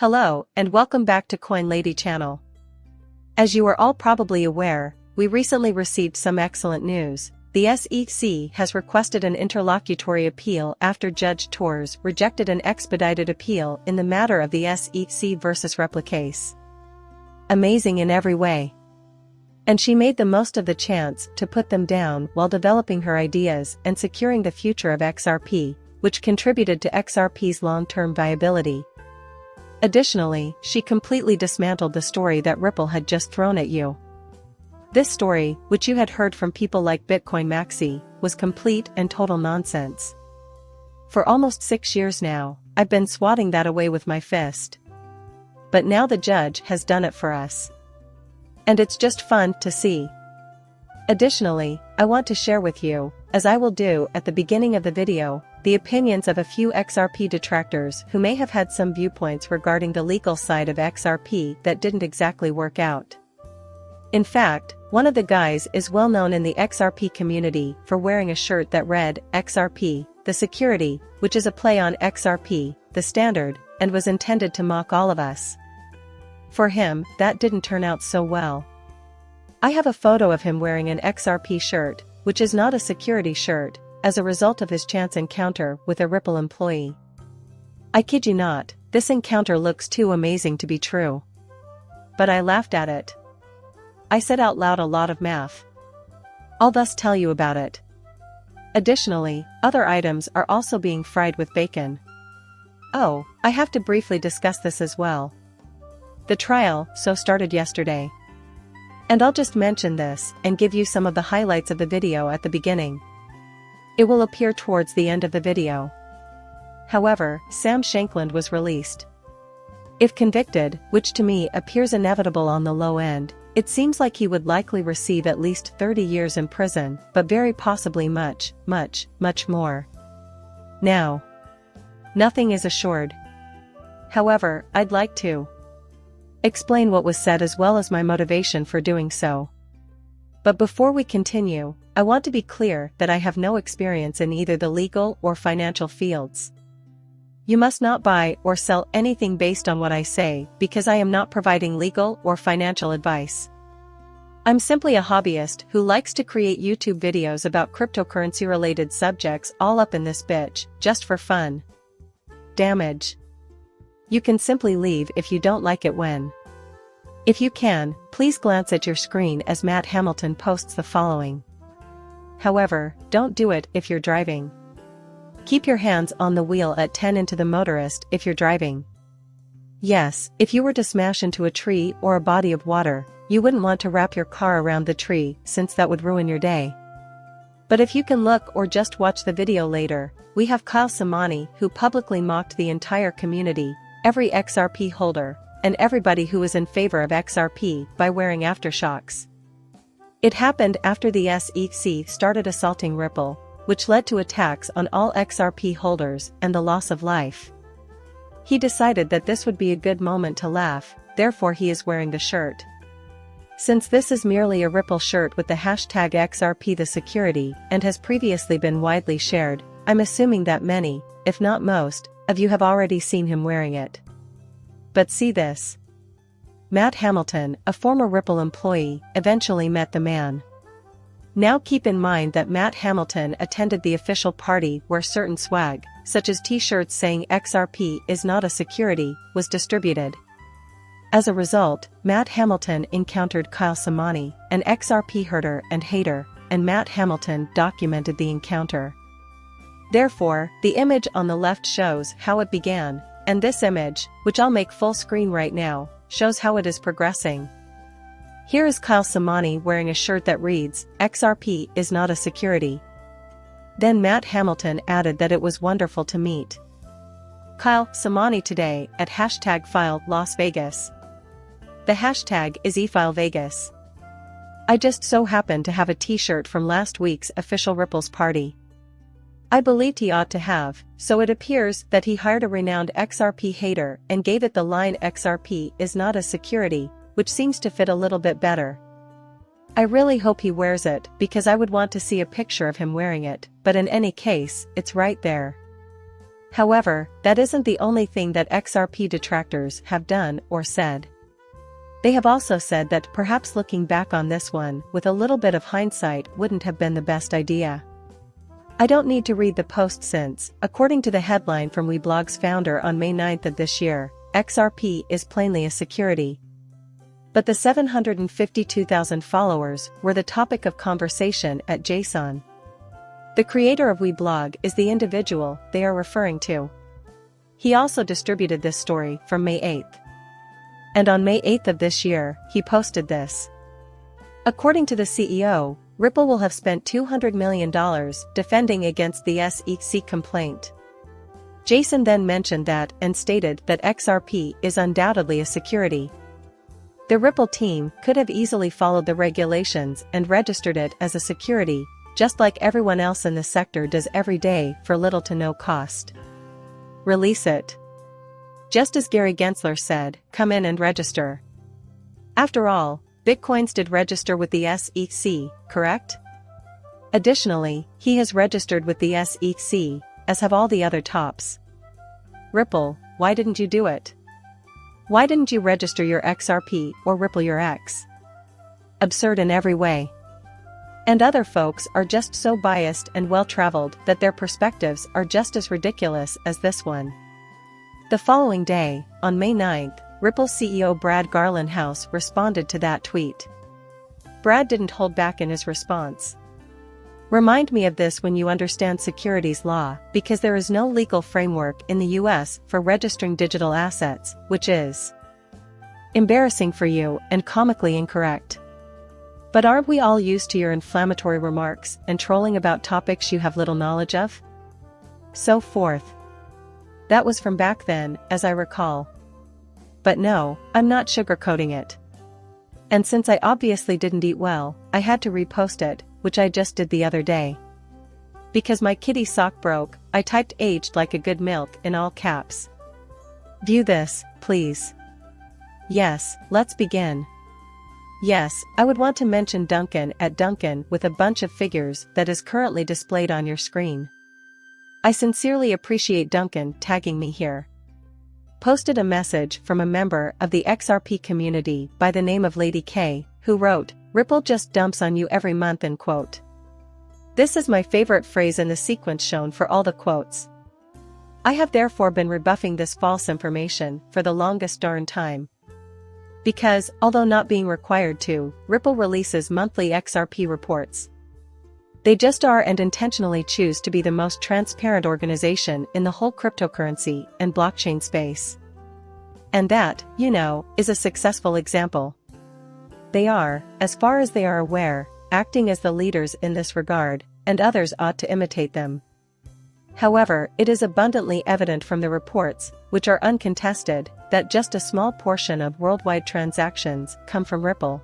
Hello, and welcome back to Coin Lady channel. As you are all probably aware, we recently received some excellent news. The SEC has requested an interlocutory appeal after Judge Torres rejected an expedited appeal in the matter of the SEC versus Xrp case. Amazing in every way. And she made the most of the chance to put them down while developing her ideas and securing the future of Xrp, which contributed to Xrp's long-term viability. Additionally, she completely dismantled the story that Ripple had just thrown at you. This story, which you had heard from people like Bitcoin Maxi, was complete and total nonsense. For almost 6 years now, I've been swatting that away with my fist. But now the judge has done it for us. And it's just fun to see. Additionally, I want to share with you, as I will do at the beginning of the video, the opinions of a few Xrp detractors who may have had some viewpoints regarding the legal side of Xrp that didn't exactly work out. In fact, one of the guys is well known in the Xrp community for wearing a shirt that read, Xrp, the security, which is a play on Xrp, the standard, and was intended to mock all of us. For him, that didn't turn out so well. I have a photo of him wearing an Xrp shirt, which is not a security shirt, as a result of his chance encounter with a Ripple employee. I kid you not, this encounter looks too amazing to be true. But I laughed at it. I said out loud a lot of math. I'll thus tell you about it. Additionally, other items are also being fried with bacon. Oh, I have to briefly discuss this as well. The trial started yesterday. And I'll just mention this and give you some of the highlights of the video at the beginning. It will appear towards the end of the video. However, Sam Shankland was released. If convicted, which to me appears inevitable on the low end, it seems like he would likely receive at least 30 years in prison, but very possibly much more. Now, nothing is assured. However, I'd like to explain what was said as well as my motivation for doing so. But before we continue, I want to be clear that I have no experience in either the legal or financial fields. You must not buy or sell anything based on what I say because I am not providing legal or financial advice. I'm simply a hobbyist who likes to create YouTube videos about cryptocurrency-related subjects all up in this bitch, just for fun. Damage. You can simply leave if you don't like it when. If you can, please glance at your screen as Matt Hamilton posts the following. However, don't do it if you're driving. Keep your hands on the wheel at 10 into the motorist if you're driving. Yes, if you were to smash into a tree or a body of water, you wouldn't want to wrap your car around the tree since that would ruin your day. But if you can look or just watch the video later, we have Kyle Samani who publicly mocked the entire community, every Xrp holder, and everybody who is in favor of Xrp by wearing aftershocks. It happened after the SEC started assaulting Ripple, which led to attacks on all Xrp holders and the loss of life. He decided that this would be a good moment to laugh, therefore he is wearing the shirt. Since this is merely a Ripple shirt with the hashtag Xrp the security and has previously been widely shared, I'm assuming that many, if not most, of you have already seen him wearing it. But see this. Matt Hamilton, a former Ripple employee, eventually met the man. Now keep in mind that Matt Hamilton attended the official party where certain swag, such as t-shirts saying Xrp is not a security, was distributed. As a result, Matt Hamilton encountered Kyle Samani, an Xrp herder and hater, and Matt Hamilton documented the encounter. Therefore, the image on the left shows how it began, and this image, which I'll make full screen right now, shows how it is progressing. Here is Kyle Samani wearing a shirt that reads, Xrp is not a security. Then Matt Hamilton added that it was wonderful to meet Kyle Samani today at #file Las Vegas. The hashtag is #FileVegas. I just so happened to have a t-shirt from last week's official Ripple's party. I believed he ought to have, so it appears that he hired a renowned Xrp hater and gave it the line Xrp is not a security, which seems to fit a little bit better. I really hope he wears it because I would want to see a picture of him wearing it, but in any case, it's right there. However, that isn't the only thing that XRP detractors have done or said. They have also said that perhaps looking back on this one with a little bit of hindsight wouldn't have been the best idea. I don't need to read the post since, according to the headline from Weblog's founder on May 9th of this year, XRP is plainly a security. But the 752,000 followers were the topic of conversation at JSON. The creator of Weblog is the individual they are referring to. He also distributed this story from May 8th. And on May 8th of this year, he posted this. According to the CEO, Ripple will have spent $200 million defending against the SEC complaint. Jason then mentioned that and stated that XRP is undoubtedly a security. The Ripple team could have easily followed the regulations and registered it as a security, just like everyone else in the sector does every day for little to no cost. Release it. Just as Gary Gensler said, come in and register. After all, Bitcoins did register with the SEC, correct? Additionally, he has registered with the SEC, as have all the other tops. Ripple, why didn't you do it? Why didn't you register your XRP or Ripple your X? Absurd in every way. And other folks are just so biased and well-traveled that their perspectives are just as ridiculous as this one. The following day, on May 9th, Ripple CEO Brad Garlinghouse responded to that tweet. Brad didn't hold back in his response. Remind me of this when you understand securities law, because there is no legal framework in the US for registering digital assets, which is embarrassing for you and comically incorrect. But aren't we all used to your inflammatory remarks and trolling about topics you have little knowledge of? So forth. That was from back then, as I recall. But no, I'm not sugarcoating it. And since I obviously didn't eat well, I had to repost it, which I just did the other day. Because my kitty sock broke, I typed aged like a good milk in all caps. View this, please. Yes, let's begin. Yes, I would want to mention Duncan at Duncan with a bunch of figures that is currently displayed on your screen. I sincerely appreciate Duncan tagging me here. Posted a message from a member of the XRP community by the name of Lady K, who wrote, Ripple just dumps on you every month, end quote. This is my favorite phrase in the sequence shown for all the quotes. I have therefore been rebuffing this false information for the longest darn time. Because, although not being required to, Ripple releases monthly XRP reports. They just are and intentionally choose to be the most transparent organization in the whole cryptocurrency and blockchain space. And that, you know, is a successful example. They are, as far as they are aware, acting as the leaders in this regard, and others ought to imitate them. However, it is abundantly evident from the reports, which are uncontested, that just a small portion of worldwide transactions come from Ripple.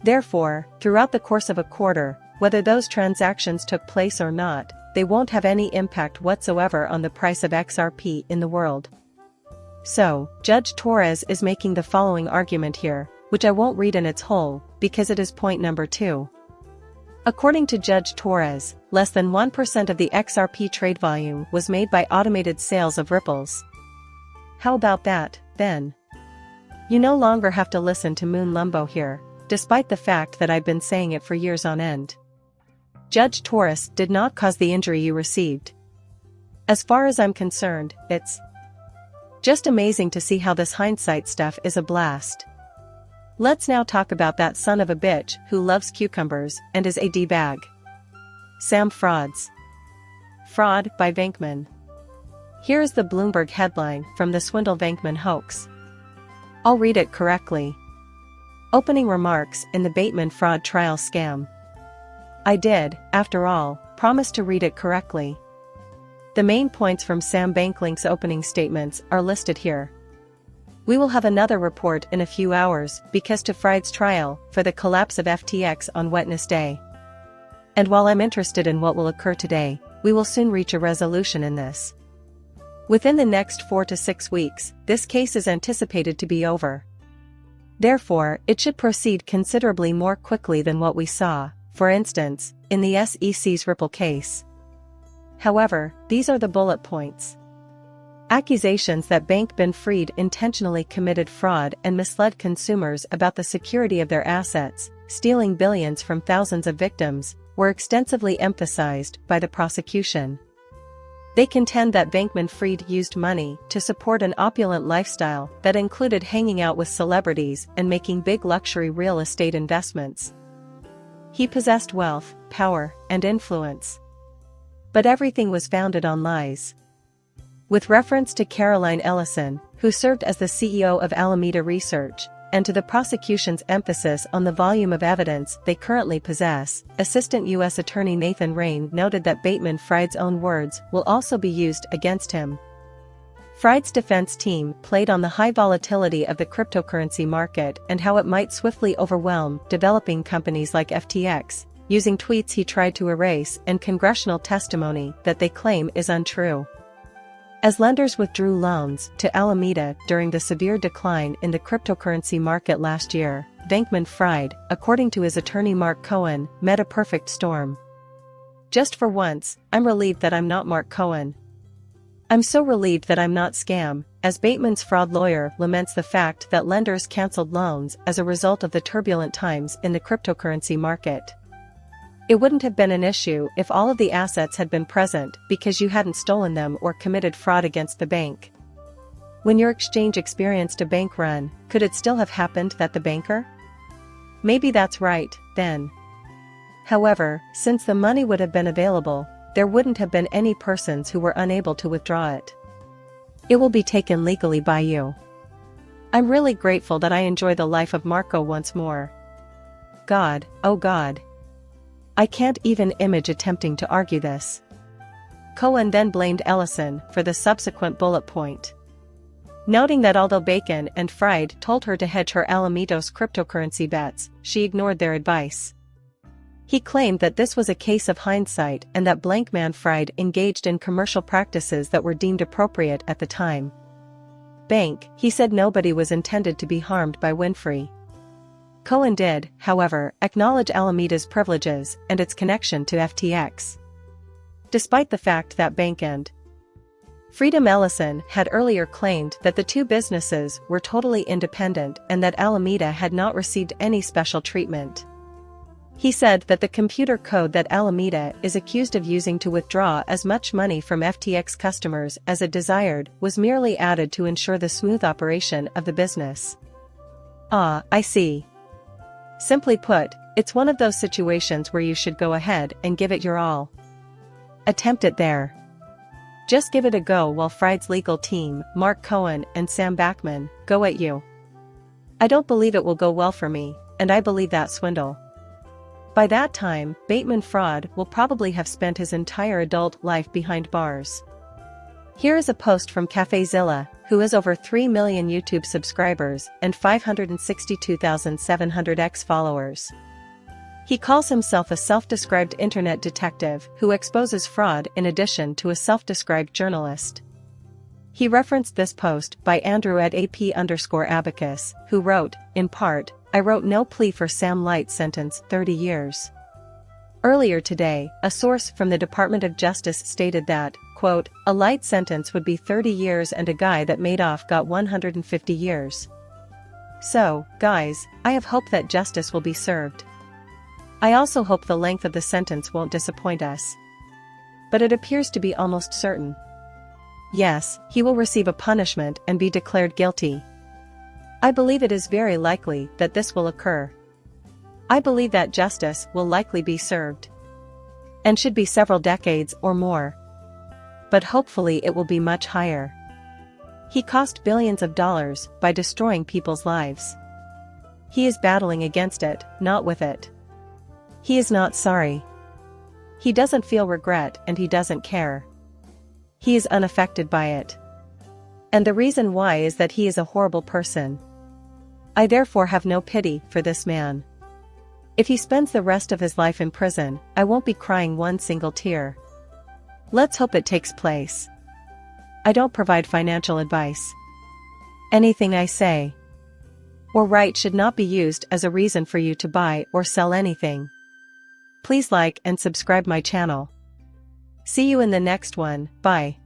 Therefore, throughout the course of a quarter, whether those transactions took place or not, they won't have any impact whatsoever on the price of XRP in the world. So, Judge Torres is making the following argument here, which I won't read in its whole, because it is point number 2. According to Judge Torres, less than 1% of the XRP trade volume was made by automated sales of Ripples. How about that, then? You no longer have to listen to Moon Lumbo here, despite the fact that I've been saying it for years on end. Judge Torres did not cause the injury you received. As far as I'm concerned, it's just amazing to see how this hindsight stuff is a blast. Let's now talk about that son of a bitch who loves cucumbers and is a D-bag. Sam Frauds. Fraud by Venkman. Here is the Bloomberg headline from the Swindle Venkman hoax. I'll read it correctly. Opening remarks in the Bateman fraud trial scam. I did, after all, promise to read it correctly. The main points from Sam Banklink's opening statements are listed here. We will have another report in a few hours because to Friday's trial for the collapse of FTX on Wednesday. And while I'm interested in what will occur today, we will soon reach a resolution in this. Within the next 4 to 6 weeks, this case is anticipated to be over. Therefore, it should proceed considerably more quickly than what we saw, for instance, in the SEC's Ripple case. However, these are the bullet points. Accusations that Bankman-Fried intentionally committed fraud and misled consumers about the security of their assets, stealing billions from thousands of victims, were extensively emphasized by the prosecution. They contend that Bankman-Fried used money to support an opulent lifestyle that included hanging out with celebrities and making big luxury real estate investments. He possessed wealth, power, and influence. But everything was founded on lies. With reference to Caroline Ellison, who served as the CEO of Alameda Research, and to the prosecution's emphasis on the volume of evidence they currently possess, Assistant U.S. Attorney Nathan Rain noted that Bankman-Fried's own words will also be used against him. Fried's defense team played on the high volatility of the cryptocurrency market and how it might swiftly overwhelm developing companies like FTX, using tweets he tried to erase and congressional testimony that they claim is untrue. As lenders withdrew loans to Alameda during the severe decline in the cryptocurrency market last year, Bankman-Fried, according to his attorney Mark Cohen, met a perfect storm. "Just for once, I'm relieved that I'm not Mark Cohen. I'm so relieved that I'm not scam," as Bateman's fraud lawyer laments the fact that lenders canceled loans as a result of the turbulent times in the cryptocurrency market. "It wouldn't have been an issue if all of the assets had been present because you hadn't stolen them or committed fraud against the bank. When your exchange experienced a bank run, could it still have happened that the banker? Maybe that's right, then. However, since the money would have been available, there wouldn't have been any persons who were unable to withdraw it. It will be taken legally by you. I'm really grateful that I enjoy the life of Marco once more. God, oh God. I can't even imagine attempting to argue this." Cohen then blamed Ellison for the subsequent bullet point, noting that although Bacon and Fried told her to hedge her Alameda's cryptocurrency bets, she ignored their advice. He claimed that this was a case of hindsight and that Bankman-Fried engaged in commercial practices that were deemed appropriate at the time. He said nobody was intended to be harmed by Winfrey. Cohen did, however, acknowledge Alameda's privileges and its connection to FTX. Despite the fact that Bankman-Fried Ellison had earlier claimed that the two businesses were totally independent and that Alameda had not received any special treatment. He said that the computer code that Alameda is accused of using to withdraw as much money from FTX customers as it desired was merely added to ensure the smooth operation of the business. "Ah, I see. Simply put, it's one of those situations where you should go ahead and give it your all. Attempt it there. Just give it a go while Fried's legal team, Mark Cohen and Sam Backman, go at you. I don't believe it will go well for me, and I believe that swindle." By that time, Bankman-Fried will probably have spent his entire adult life behind bars. Here is a post from CafeZilla, who has over 3 million YouTube subscribers and 562,700 X followers. He calls himself a self-described internet detective who exposes fraud in addition to a self-described journalist. He referenced this post by Andrew at AP_abacus, who wrote, in part, "I wrote no plea for Sam Light sentence 30 years. Earlier today, a source from the Department of Justice stated that, quote, a light sentence would be 30 years and a guy that Madoff got 150 years. So, guys, I have hope that justice will be served. I also hope the length of the sentence won't disappoint us. But it appears to be almost certain. Yes, he will receive a punishment and be declared guilty. I believe it is very likely that this will occur. I believe that justice will likely be served. And should be several decades or more. But hopefully it will be much higher. He cost billions of dollars by destroying people's lives. He is battling against it, not with it. He is not sorry. He doesn't feel regret and he doesn't care. He is unaffected by it. And the reason why is that he is a horrible person. I therefore have no pity for this man. If he spends the rest of his life in prison, I won't be crying one single tear. Let's hope it takes place. I don't provide financial advice. Anything I say or write should not be used as a reason for you to buy or sell anything. Please like and subscribe my channel. See you in the next one, bye.